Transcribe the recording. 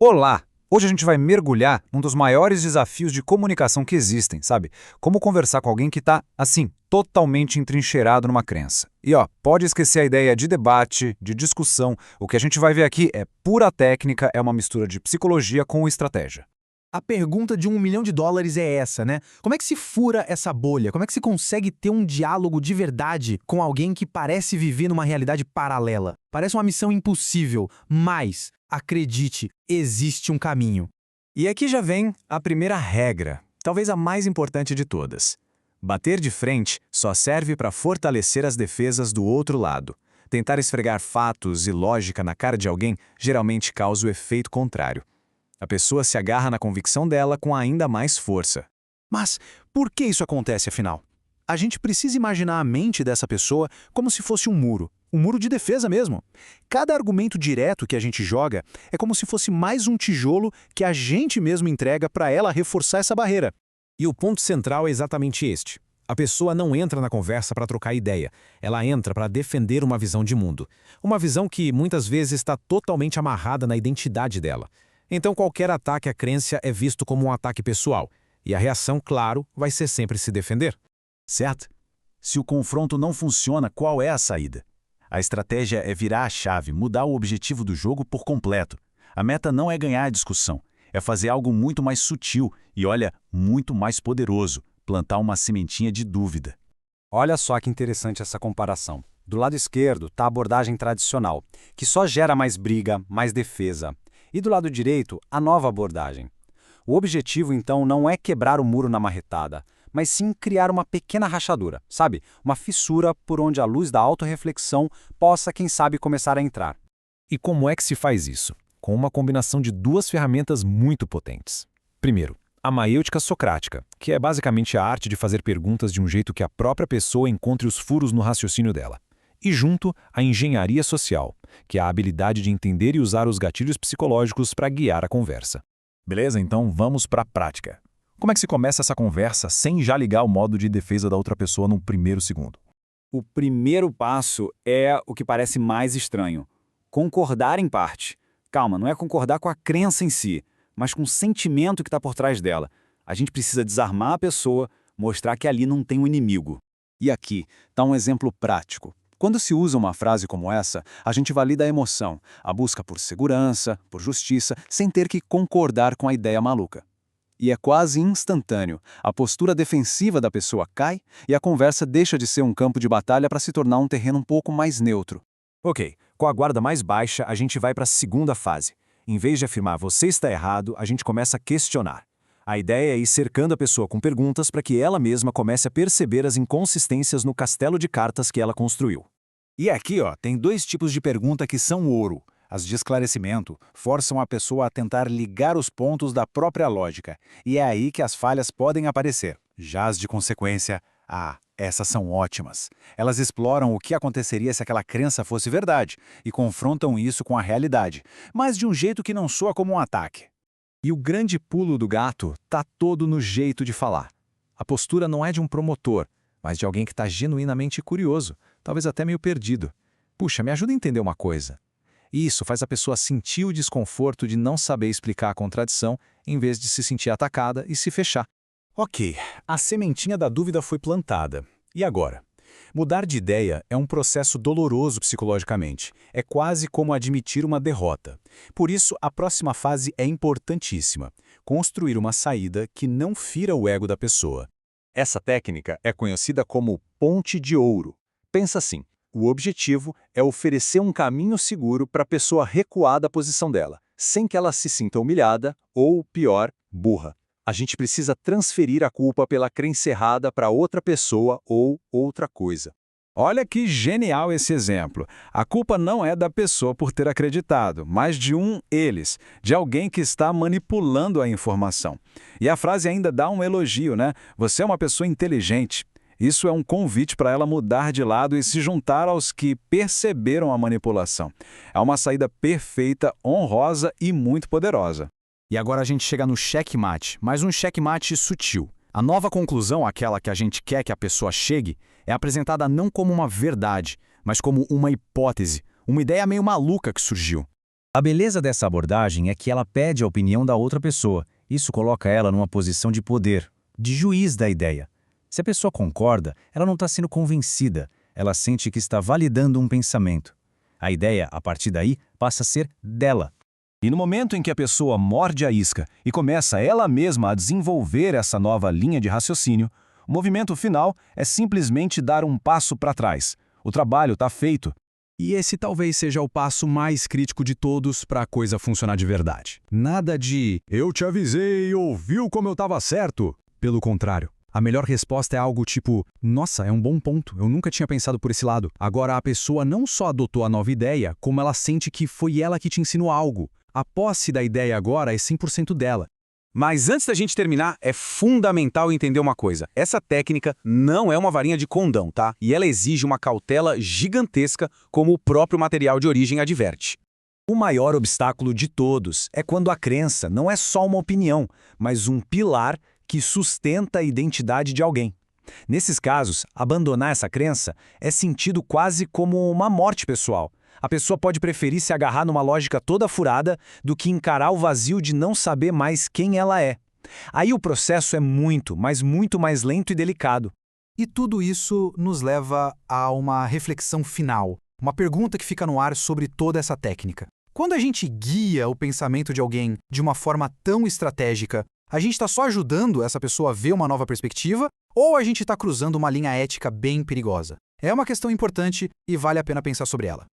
Olá! Hoje a gente vai mergulhar num dos maiores desafios de comunicação que existem, sabe? Como conversar com alguém que está, assim, totalmente entrincheirado numa crença. E ó, pode esquecer a ideia de debate, de discussão. O que a gente vai ver aqui é pura técnica, é uma mistura de psicologia com estratégia. A pergunta de US$ 1 milhão é essa, né? Como é que se fura essa bolha? Como é que se consegue ter um diálogo de verdade com alguém que parece viver numa realidade paralela? Parece uma missão impossível, mas, acredite, existe um caminho. E aqui já vem a primeira regra, talvez a mais importante de todas. Bater de frente só serve para fortalecer as defesas do outro lado. Tentar esfregar fatos e lógica na cara de alguém geralmente causa o efeito contrário. A pessoa se agarra na convicção dela com ainda mais força. Mas por que isso acontece, afinal? A gente precisa imaginar a mente dessa pessoa como se fosse um muro de defesa mesmo. Cada argumento direto que a gente joga é como se fosse mais um tijolo que a gente mesmo entrega para ela reforçar essa barreira. E o ponto central é exatamente este. A pessoa não entra na conversa para trocar ideia, ela entra para defender uma visão de mundo. Uma visão que muitas vezes está totalmente amarrada na identidade dela. Então qualquer ataque à crença é visto como um ataque pessoal, e a reação, claro, vai ser sempre se defender. Certo? Se o confronto não funciona, qual é a saída? A estratégia é virar a chave, mudar o objetivo do jogo por completo. A meta não é ganhar a discussão, é fazer algo muito mais sutil e, olha, muito mais poderoso, plantar uma sementinha de dúvida. Olha só que interessante essa comparação. Do lado esquerdo está a abordagem tradicional, que só gera mais briga, mais defesa. E do lado direito, a nova abordagem. O objetivo, então, não é quebrar o muro na marretada, mas sim criar uma pequena rachadura, sabe? Uma fissura por onde a luz da autorreflexão possa, quem sabe, começar a entrar. E como é que se faz isso? Com uma combinação de duas ferramentas muito potentes. Primeiro, a maêutica socrática, que é basicamente a arte de fazer perguntas de um jeito que a própria pessoa encontre os furos no raciocínio dela. E junto, a engenharia social, que é a habilidade de entender e usar os gatilhos psicológicos para guiar a conversa. Beleza? Então vamos para a prática. Como é que se começa essa conversa sem já ligar o modo de defesa da outra pessoa num primeiro segundo? O primeiro passo é o que parece mais estranho. Concordar em parte. Calma, não é concordar com a crença em si, mas com o sentimento que está por trás dela. A gente precisa desarmar a pessoa, mostrar que ali não tem um inimigo. E aqui está um exemplo prático. Quando se usa uma frase como essa, a gente valida a emoção, a busca por segurança, por justiça, sem ter que concordar com a ideia maluca. E é quase instantâneo. A postura defensiva da pessoa cai e a conversa deixa de ser um campo de batalha para se tornar um terreno um pouco mais neutro. Ok, com a guarda mais baixa, a gente vai para a segunda fase. Em vez de afirmar você está errado, a gente começa a questionar. A ideia é ir cercando a pessoa com perguntas para que ela mesma comece a perceber as inconsistências no castelo de cartas que ela construiu. E aqui, tem dois tipos de pergunta que são ouro. As de esclarecimento forçam a pessoa a tentar ligar os pontos da própria lógica. E é aí que as falhas podem aparecer. Já as de consequência, essas são ótimas. Elas exploram o que aconteceria se aquela crença fosse verdade e confrontam isso com a realidade, mas de um jeito que não soa como um ataque. E o grande pulo do gato tá todo no jeito de falar. A postura não é de um promotor, mas de alguém que está genuinamente curioso, talvez até meio perdido. Puxa, me ajuda a entender uma coisa. E isso faz a pessoa sentir o desconforto de não saber explicar a contradição, em vez de se sentir atacada e se fechar. Ok, a sementinha da dúvida foi plantada. E agora? Mudar de ideia é um processo doloroso psicologicamente. É quase como admitir uma derrota. Por isso, a próxima fase é importantíssima. Construir uma saída que não fira o ego da pessoa. Essa técnica é conhecida como ponte de ouro. Pensa assim, o objetivo é oferecer um caminho seguro para a pessoa recuar da posição dela, sem que ela se sinta humilhada ou, pior, burra. A gente precisa transferir a culpa pela crença errada para outra pessoa ou outra coisa. Olha que genial esse exemplo. A culpa não é da pessoa por ter acreditado, mas de eles, de alguém que está manipulando a informação. E a frase ainda dá um elogio, né? Você é uma pessoa inteligente. Isso é um convite para ela mudar de lado e se juntar aos que perceberam a manipulação. É uma saída perfeita, honrosa e muito poderosa. E agora a gente chega no checkmate, mas um checkmate sutil. A nova conclusão, aquela que a gente quer que a pessoa chegue, é apresentada não como uma verdade, mas como uma hipótese, uma ideia meio maluca que surgiu. A beleza dessa abordagem é que ela pede a opinião da outra pessoa. Isso coloca ela numa posição de poder, de juiz da ideia. Se a pessoa concorda, ela não está sendo convencida, ela sente que está validando um pensamento. A ideia, a partir daí, passa a ser dela. E no momento em que a pessoa morde a isca e começa ela mesma a desenvolver essa nova linha de raciocínio, o movimento final é simplesmente dar um passo para trás. O trabalho está feito. E esse talvez seja o passo mais crítico de todos para a coisa funcionar de verdade. Nada de "eu te avisei e ouviu como eu estava certo". Pelo contrário, a melhor resposta é algo tipo "nossa, é um bom ponto, eu nunca tinha pensado por esse lado". Agora a pessoa não só adotou a nova ideia, como ela sente que foi ela que te ensinou algo. A posse da ideia agora é 100% dela. Mas antes da gente terminar, é fundamental entender uma coisa. Essa técnica não é uma varinha de condão, tá? E ela exige uma cautela gigantesca, como o próprio material de origem adverte. O maior obstáculo de todos é quando a crença não é só uma opinião, mas um pilar que sustenta a identidade de alguém. Nesses casos, abandonar essa crença é sentido quase como uma morte pessoal. A pessoa pode preferir se agarrar numa lógica toda furada do que encarar o vazio de não saber mais quem ela é. Aí o processo é muito, mas muito mais lento e delicado. E tudo isso nos leva a uma reflexão final, uma pergunta que fica no ar sobre toda essa técnica. Quando a gente guia o pensamento de alguém de uma forma tão estratégica, a gente está só ajudando essa pessoa a ver uma nova perspectiva ou a gente está cruzando uma linha ética bem perigosa? É uma questão importante e vale a pena pensar sobre ela.